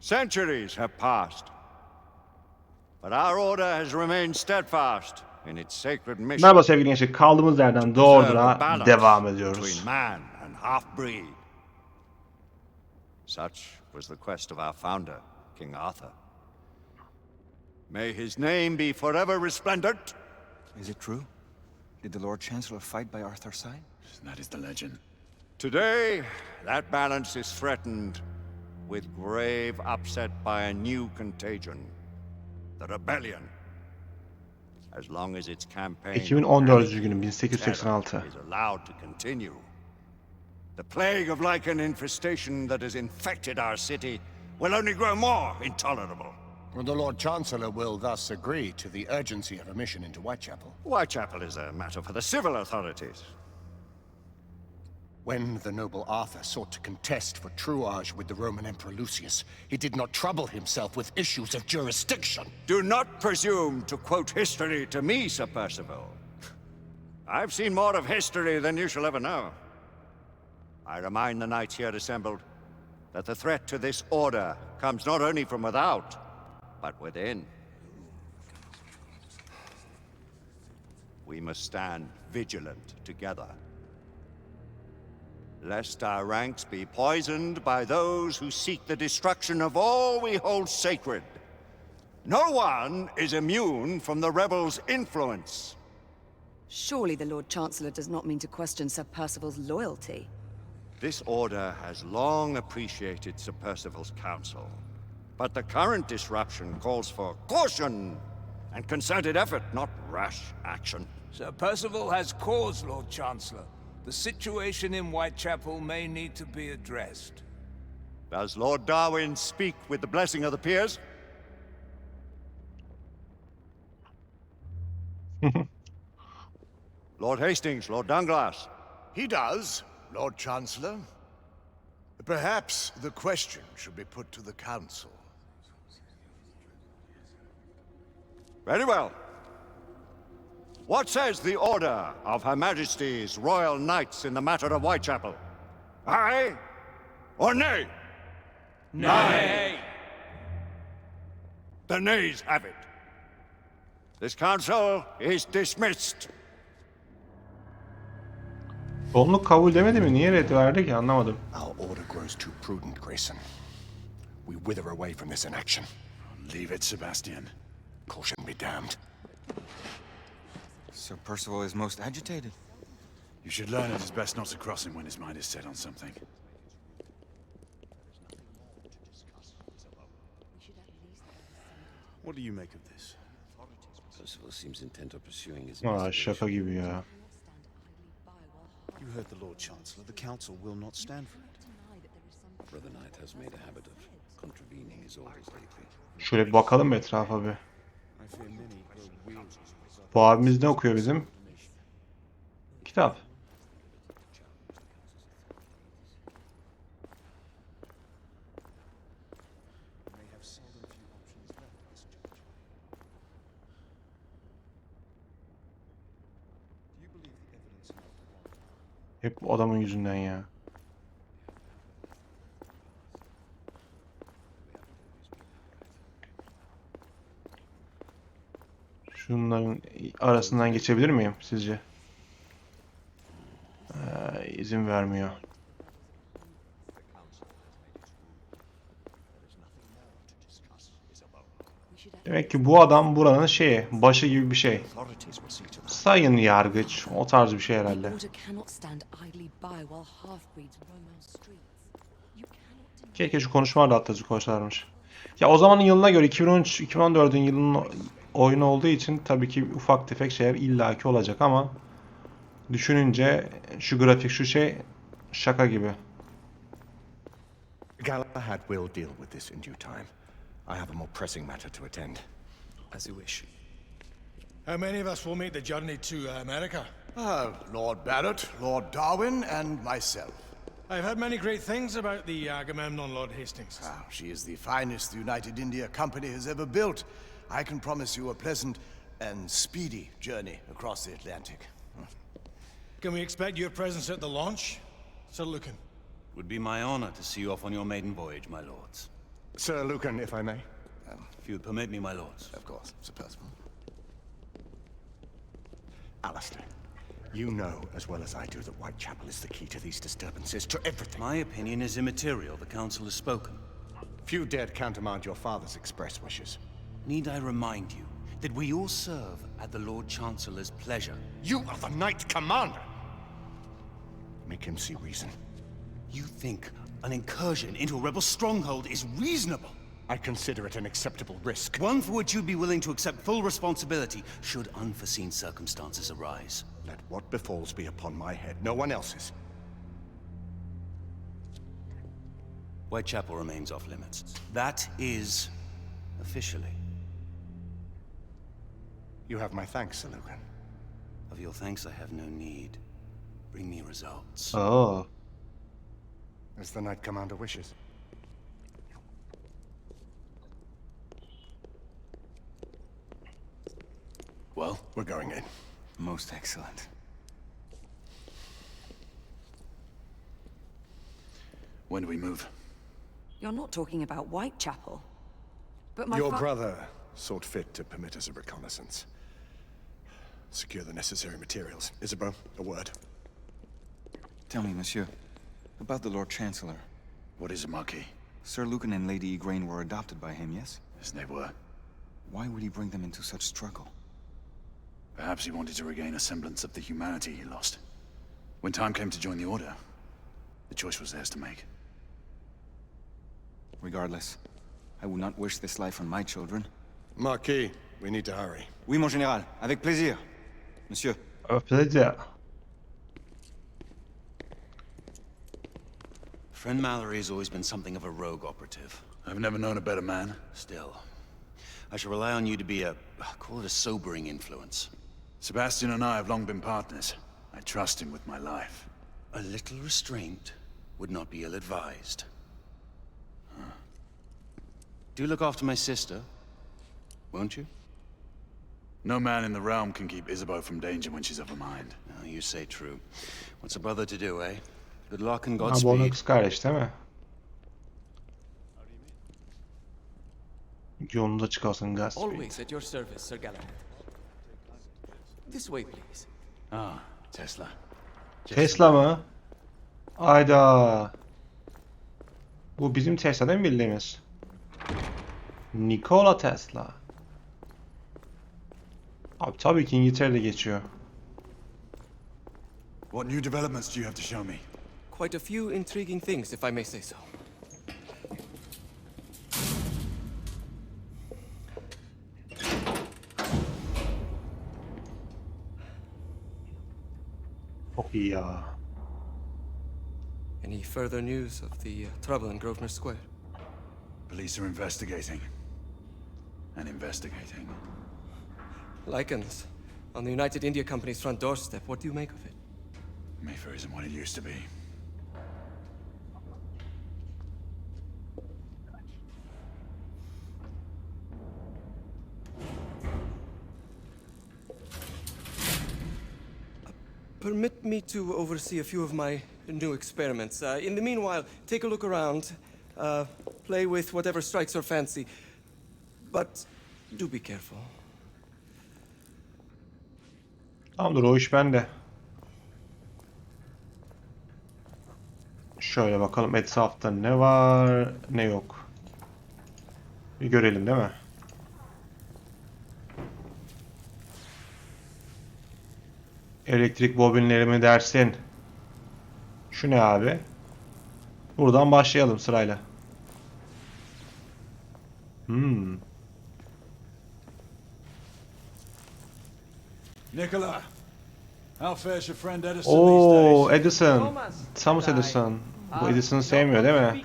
Centuries have passed, but our order has remained steadfast in its sacred mission. Merhaba sevgili gençler. Kaldığımız yerden doğrudan devam ediyoruz. Between man and half-breed. Such was the quest of our founder, King Arthur. May his name be forever resplendent. Is it true? Did the Lord Chancellor fight by Arthur's side? That is the legend. Today, that balance is threatened with grave upset by a new contagion. The rebellion. As long as its campaign 2014 günü 1886. is allowed to continue. The plague of lichen infestation that has infected our city will only grow more intolerable. The Lord Chancellor will thus agree to the urgency of a mission into Whitechapel. Whitechapel is a matter for the civil authorities. When the noble Arthur sought to contest for truage with the Roman Emperor Lucius, he did not trouble himself with issues of jurisdiction. Do not presume to quote history to me, Sir Percival. I've seen more of history than you shall ever know. I remind the knights here assembled that the threat to this order comes not only from without, but within. We must stand vigilant together, lest our ranks be poisoned by those who seek the destruction of all we hold sacred. No one is immune from the rebels' influence. Surely the Lord Chancellor does not mean to question Sir Percival's loyalty. This order has long appreciated Sir Percival's counsel, but the current disruption calls for caution and concerted effort, not rash action. Sir Percival has cause, Lord Chancellor. The situation in Whitechapel may need to be addressed. Does Lord Darwin speak with the blessing of the peers? Lord Hastings, Lord Dunglass. He does, Lord Chancellor. Perhaps the question should be put to the Council. Very well. What says the order of Her Majesty's Royal Knights in the matter of Whitechapel? Aye or nay? Nay! The nays have it. This council is dismissed. Çoğunluk kabul demedi mi? Niye red verdi ki? Anlamadım. Our order grows too prudent, Grayson. We wither away from this inaction. Leave it, Sebastian. Caution be damned. Sir Percival is most agitated. You should learn it is best not to cross him when his mind is set on something. What do you make of this? Percival seems intent on pursuing his Şaka gibi ya. You heard the Lord Chancellor. The Council will not stand for it. Brother Knight has made a habit of contravening his orders lately. Şöyle bir bakalım etrafa bir. Bu abimiz ne okuyor bizim? Kitap. Hep bu adamın yüzünden ya. Şunların arasından geçebilir miyim sizce? İzin vermiyor. Demek ki bu adam buranın şeyi, başı gibi bir şey. Sayın yargıç, o tarz bir şey herhalde. Keşke şu konuşmalar da atlıcı koşarmış. Ya o zamanın yılına göre 2013-2014'ün yılının oyunu olduğu için tabii ki ufak tefek şeyler illaki olacak ama düşününce şu grafik, şu şey şaka gibi. Galahad will deal with this in due time. I have a more pressing matter to attend. As you wish. How many of us will make the journey to America? Lord Barrett, Lord Darwin, and myself. I've heard many great things about the Agamemnon, Lord Hastings. She is the finest the United India Company has ever built. I can promise you a pleasant and speedy journey across the Atlantic. Can we expect your presence at the launch, Sir Lucan? Would be my honor to see you off on your maiden voyage, my lords. Sir Lucan, if I may. If you'd permit me, my lords. Of course, Sir Percival. Alistair, you know as well as I do that Whitechapel is the key to these disturbances, to everything. My opinion is immaterial. The council has spoken. Few dared countermand your father's express wishes. Need I remind you that we all serve at the Lord Chancellor's pleasure? You are the Knight Commander! Make him see reason. You think an incursion into a rebel stronghold is reasonable? I consider it an acceptable risk. One for which you'd be willing to accept full responsibility should unforeseen circumstances arise. Let what befalls be upon my head, no one else's. Whitechapel remains off limits. That is officially. You have my thanks, Sir Lucan. Of your thanks I have no need. Bring me results. Oh. As the Knight Commander wishes. Well, We're going in. Most excellent. when do we move? You're not talking about Whitechapel. But my Your brother sought fit to permit us a reconnaissance. Secure the necessary materials. Isabeau, a word. Tell me, monsieur, about the Lord Chancellor. What is a Marquis? Sir Lucan and Lady Igraine were adopted by him, yes? Yes, they were. Why would he bring them into such struggle? Perhaps he wanted to regain a semblance of the humanity he lost. When time came to join the Order, the choice was theirs to make. Regardless, I would not wish this life on my children. Marquis, we need to hurry. Oui, mon général. Avec plaisir. Monsieur. Plaisir. Friend Mallory has always been something of a rogue operative. I've never known a better man. Still, I shall rely on you to be call it a sobering influence. Sebastian and I have long been partners. I trust him with my life. A little restraint would not be ill-advised. Do look after my sister, won't you? No man in the realm can keep Isabeau from danger when she's of a mind. Oh, you say true. What's a brother to do, eh? Good luck and Ha, bu onun Godspeed. kız kardeş değil mi? Yolunda çıkarsın Godspeed. Always at your service, Sir Galahad. This way, please. Ah, Tesla. Tesla mı? Ayda. Bu bizim Tesla değil mi bildiğimiz? Nikola Tesla. Abi tabii ki İngiltere'de geçiyor. What new developments do you have to show me? Quite a few intriguing things, if I may say so. Çok iyi ya. Any further news of the trouble in Grosvenor Square? Police are investigating. And investigating. Lycans, on the United India Company's front doorstep. What do you make of it? Mayfair isn't what it used to be. Permit me to oversee a few of my new experiments. In the meanwhile, take a look around. Play with whatever strikes your fancy. But do be careful. Tamamdır, o iş bende. Şöyle bakalım etrafta ne var ne yok. Bir görelim değil mi? Elektrik bobinleri mi dersin? Şu ne abi? Buradan başlayalım sırayla. Nikola, how fares your friend Edison Oo, these days? Edison. Thomas Edison. Bu Edison'ı sevmiyor değil mi?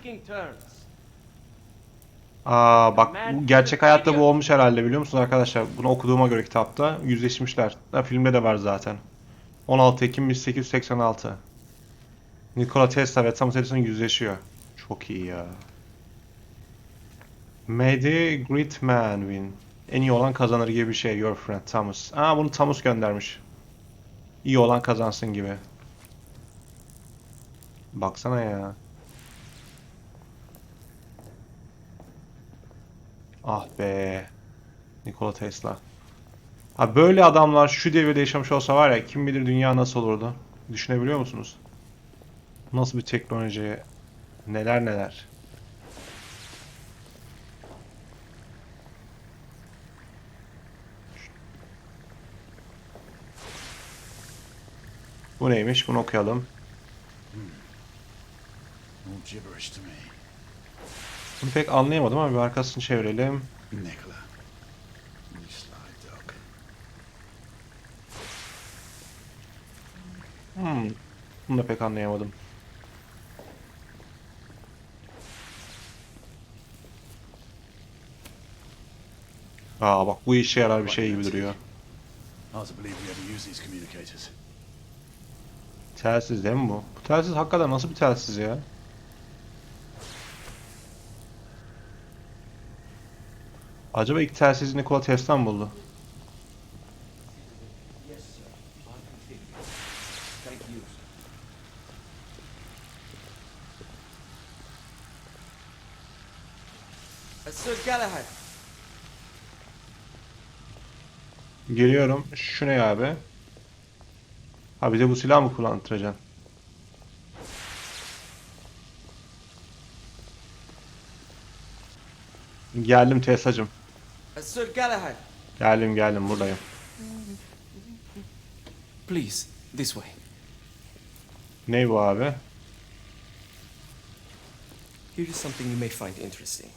Aa bak, bu gerçek hayatta bu olmuş herhalde, biliyor musunuz arkadaşlar? Bunu okuduğuma göre kitapta yüzleşmişler. Ha, filmde de var zaten. 16 Ekim 1886. Nikola Tesla ve Thomas Edison yüzleşiyor. Çok iyi ya. May the great man win. En iyi olan kazanır gibi bir şey. Your friend Thomas. Aa, bunu Thomas göndermiş. İyi olan kazansın gibi. Baksana ya. Ah be. Nikola Tesla. Ha böyle adamlar şu devirde yaşamış olsa var ya, kim bilir dünya nasıl olurdu. Düşünebiliyor musunuz? Nasıl bir teknolojiye, neler neler. Bu neymiş? Bunu okuyalım. All gibberish to me. Bunu pek anlayamadım ama bir arkasını çevirelim. Nikola. You sly dog. Bunu da pek anlayamadım. Aa bak, bu işe yarar bir şey gibi duruyor. Hard to believe we ever use these communicators. Telsiz değil mi bu? Bu telsiz hakikaten nasıl bir telsiz ya? Acaba ilk telsizi Nikola Tesla mı buldu? Sir Galahad. Geliyorum. Şu ne abi? Ha bir de bu silahı mı kullandıracaksın? Geldim Tesla'cığım. Sir Galahad. Geldim buradayım. Please, this way. Ne bu abi? Here is something you may find interesting.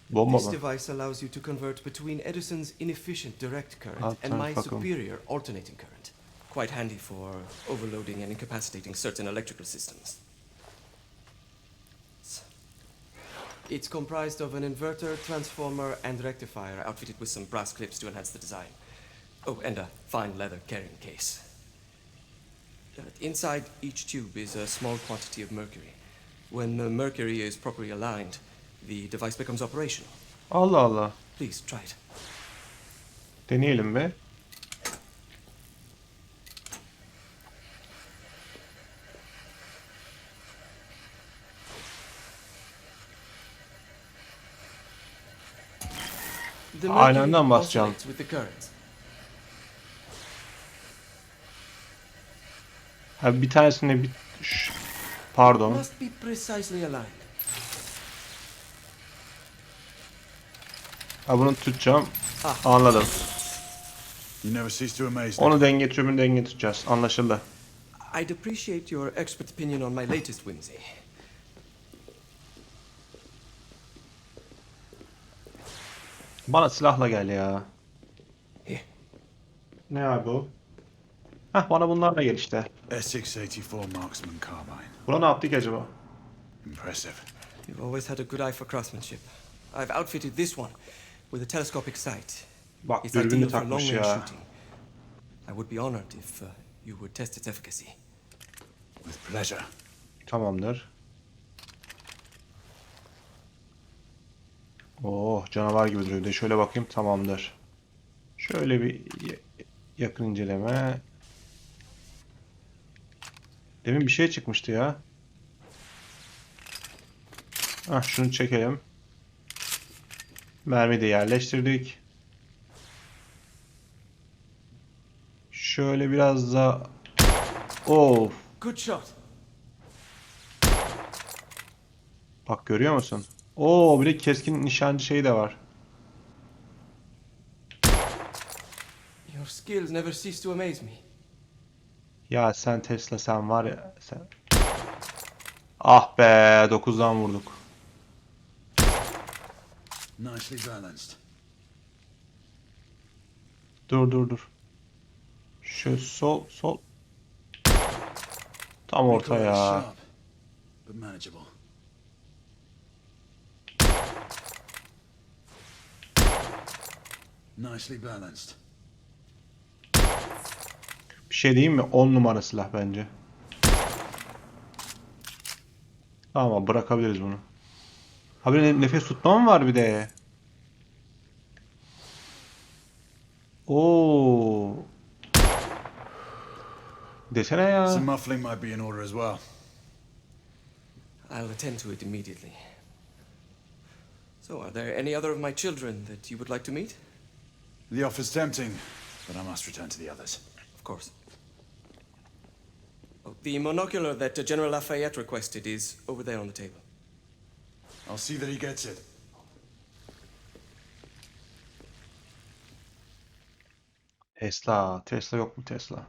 Bomba This mı? device allows you to convert between Edison's inefficient direct current Ah, and my bakalım. superior alternating current. Quite handy for overloading and incapacitating certain electrical systems. It's comprised of an inverter, transformer, and rectifier outfitted with some brass clips to enhance the design. Oh, and a fine leather carrying case. Inside each tube is a small quantity of mercury. When the mercury is properly aligned, the device becomes operational. Allah Allah. Please try it. Deneyelim be. The Aynı mercury anda basacağım. oscillates with the current. Ha bir tanesinde bir... Pardon. Must be precisely aligned. Ha bunu tutacağım. Anladım. You never cease to amaze me. Onu tümünü denge tutacağız. Anlaşıldı. I'd appreciate your expert opinion on my latest whimsy. Bana silahla gel ya. Here. Ne abi o? Heh, bana bunlarla gel işte. S684 Marksman Carbine. Buna ne yaptık acaba? Impressive. You've always had a good eye for craftsmanship. I've outfitted this one with a telescopic sight. Bak It's dürbünü ideal for takmış long-range ya. shooting. I would be honored if you would test its efficacy. With pleasure. Tamamdır. Oh, canavar gibi duruyor. Bir de şöyle bakayım, tamamdır. Şöyle bir yakın inceleme. Demin bir şey çıkmıştı ya. Ah, şunu çekelim. Mermi de yerleştirdik. Şöyle biraz da... Of. Good shot. Bak görüyor musun? Oo, bir de keskin nişancı şeyi de var. Your skills never cease to amaze me. Ya sen Tesla, sen var ya sen. Ah be, 9'dan vurduk. Nicely balanced. Dur. Şu sol. Tam orta Nikola is ya. sharp, but manageable. Nicely balanced. Bir şey diyeyim mi? 10 numara silah bence. Tamam, bırakabiliriz bunu. Ha bir de nefes tutma mı var bir de? Oo. Desene ya. Some muffling might be in order as well. I'll attend to it immediately. So, are there any other of my children that you would like to meet? The offer's tempting, but I must return to the others. Of course. Oh, the monocular that General Lafayette requested is over there on the table. I'll see that he gets it. Tesla. Tesla yok mu Tesla?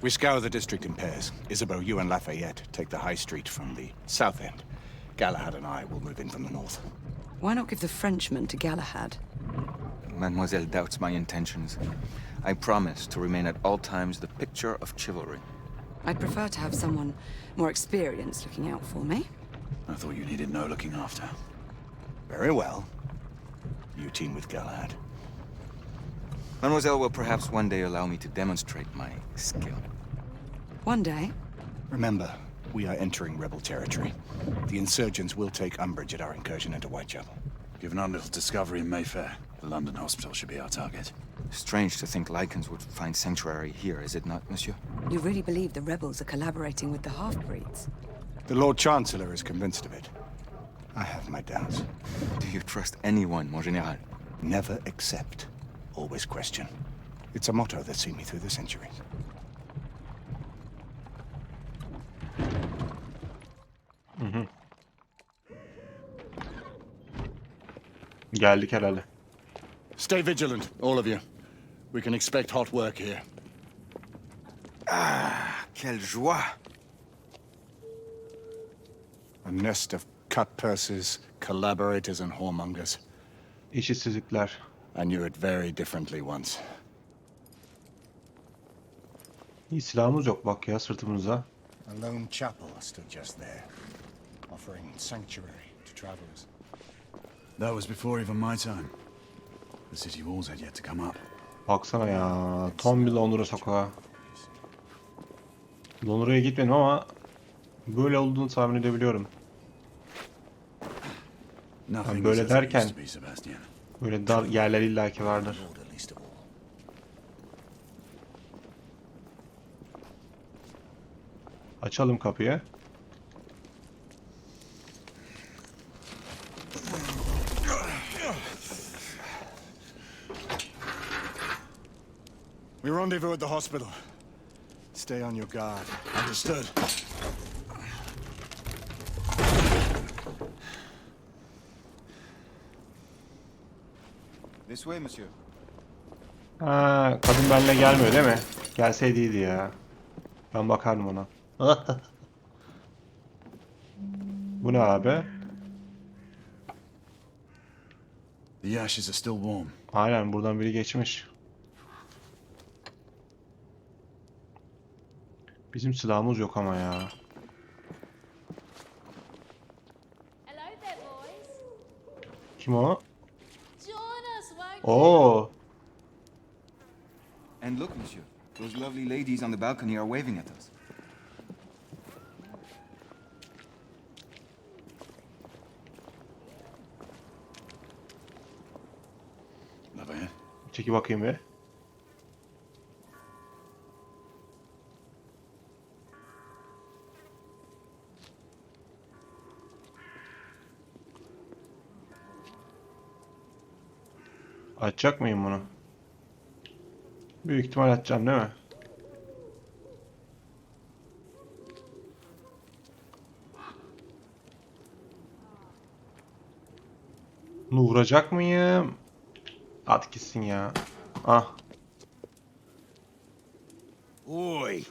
We scour the district in pairs. Isabeau, you and Lafayette take the high street from the south end. Galahad and I will move in from the north. Why not give the Frenchman to Galahad? Mademoiselle doubts my intentions. I promise to remain at all times the picture of chivalry. I'd prefer to have someone more experienced looking out for me. I thought you needed no looking after. Very well. You team with Galahad. Mademoiselle will perhaps one day allow me to demonstrate my skill. One day. Remember, we are entering rebel territory. The insurgents will take umbrage at our incursion into Whitechapel. Given our little discovery in Mayfair, the London hospital should be our target. Strange to think Lycans would find sanctuary here, is it not, monsieur? You really believe the rebels are collaborating with the half-breeds? The Lord Chancellor is convinced of it. I have my doubts. Do you trust anyone, mon général? Never accept. Always question. It's a motto that's seen me through the centuries. Geldik herhalde. Stay vigilant, all of you. We can expect hot work here. Ah, quelle joie! A nest of cut purses, collaborators, and whoremongers. İşsizlikler. I knew it very differently once. İyi silahımız yok bak ya sırtımızda. A lone chapel stood just there, offering sanctuary to travelers. That was before even my time. The city walls had yet to come up. Baksana ya. Tam bir Londra sokağı. Londra'ya gitmedim ama böyle olduğunu tahmin edebiliyorum. Yani böyle derken böyle dar yerler illaki vardır. Açalım kapıyı. We rendezvous at the hospital. Stay on your guard. Understood. This way, monsieur. Ha, kadın benimle gelmiyor değil mi? Gelseydi iyiydi ya. Ben bakardım ona. Bu ne abi? The ashes are still warm. Aynen buradan biri geçmiş. Bizim silahımız yok ama ya. Kim o? Oo. And look, monsieur. Those lovely ladies on the balcony are waving at us. Lafayette. Çeki bakayım bir. Açacak mıyım bunu? Büyük ihtimal açacağım değil mi? Bunu vuracak mıyım? At gitsin ya. Ah. Oy.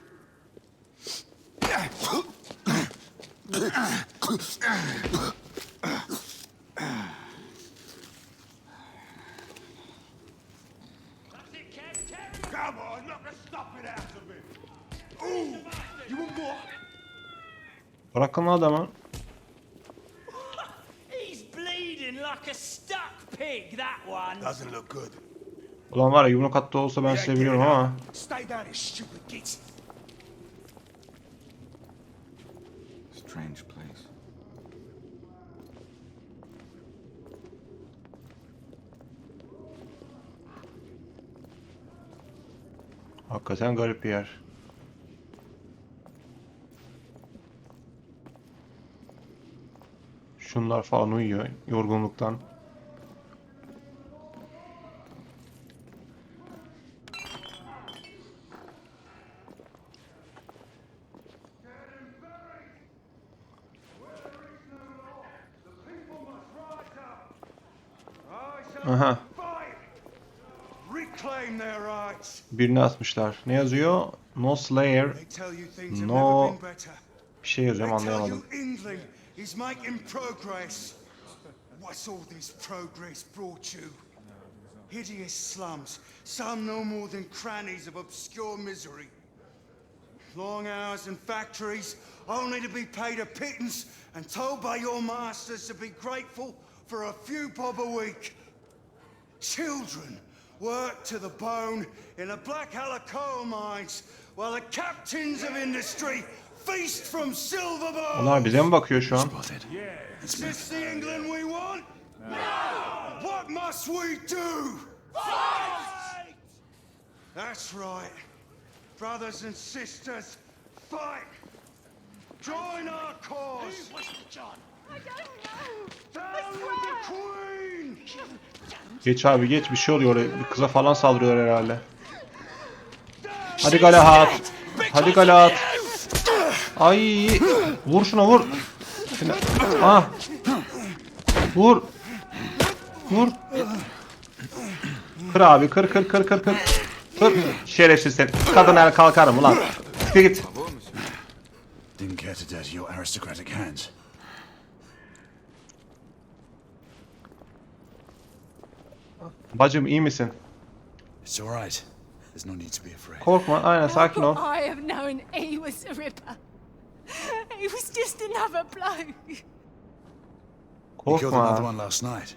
Come on, knock the stuffing out of him. Ooh, you want more? Bırakın lan adamı. He's bleeding like a stuck pig, that one. Doesn't look good. Ulan var ya yumruk attı olsa ben size biliyorum ama. Stay down, you stupid git. Strange place. Hakikaten garip bir yer. Şunlar falan uyuyor yorgunluktan. Aha. Birini atmışlar. Ne yazıyor? No Slayer. No... Bir şey yazıyor ama anlayamadım. Is making progress. What's all this progress brought you? Hideous slums, some no more than crannies of obscure misery. Long hours in factories, only to be paid a pittance and told by your masters to be grateful for a few bob a week. Children work to the bone in the Black Halla coal mines, while the captains of industry feast from silver bowls. Onlar bize mi bakıyor şu an? Is this the England we want? No! What must we do? Fight! That's right. Brothers and sisters, fight! Join our cause! Who was it, John? I don't know. Down with the Queen! Geç abi geç, bir şey oluyor oraya. Bir kıza falan saldırıyorlar herhalde. Hadi Galahad. Hadi Galahad. Ay, vur şuna vur. Şimdi, ah. Vur. Vur. Kır abi, kır. Kır. Şerefsiz sen. Kadın el kalkar mı lan? Git. Didn't care to dirty your aristocratic hands. Bacım iyi misin? It's all right. There's no need to be afraid. Korkma, aynen sakin ol. I have known he was a ripper. He was just another bloke. You killed another Korkma. one last night.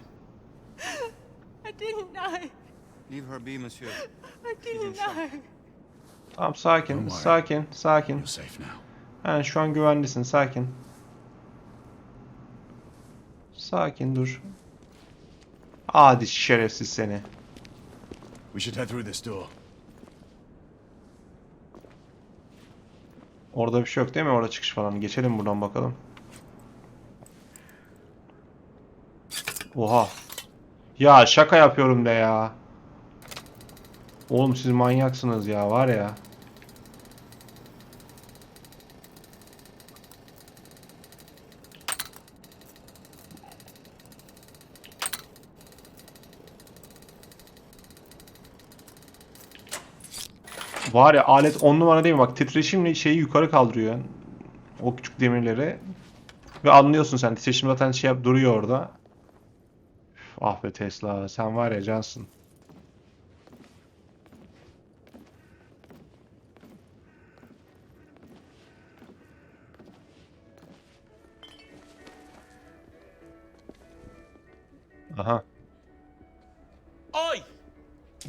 I didn't know. Leave her be, monsieur. I didn't know. Tamam sakin, sakin. You're safe now. Yani şu an güvendesin, sakin. Sakin dur. Adi şerefsiz seni. We should head through this door. Orada bir şey yok değil mi? Orada çıkış falan. Geçelim buradan bakalım. Oha. Ya şaka yapıyorum de ya. Oğlum siz manyaksınız ya, var ya. Var ya, alet 10 numara değil mi? Bak titreşimle şeyi yukarı kaldırıyor. O küçük demirleri. Ve anlıyorsun sen. Titreşim zaten şey yap duruyor orada. Üf, ah be Tesla. Sen var ya cansın. Aha. Oi!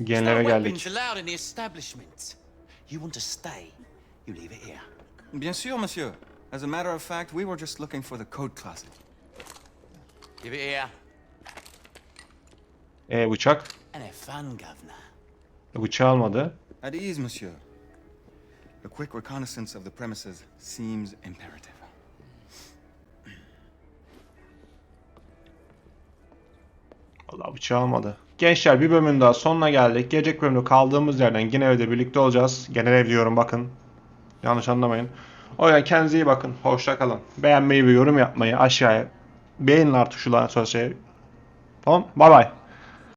Genlere No geldik. weapons allowed in the establishment. You want to stay, you leave it here. Bien sûr, monsieur. As a matter of fact, we were just looking for the code closet. Give it here. Bıçak. And have fun, governor. Bıçağı almadı. At ease, monsieur. A quick reconnaissance of the premises seems imperative. Vallahi bıçağı almadı. Gençler, bir bölümün daha sonuna geldik. Gelecek bölümde kaldığımız yerden yine evde birlikte olacağız. Genel ev diyorum, bakın. Yanlış anlamayın. O yüzden kendinize iyi bakın. Hoşça kalın. Beğenmeyi ve yorum yapmayı aşağıya beğenin artık şu lan söz şey. Tamam. Bay bay.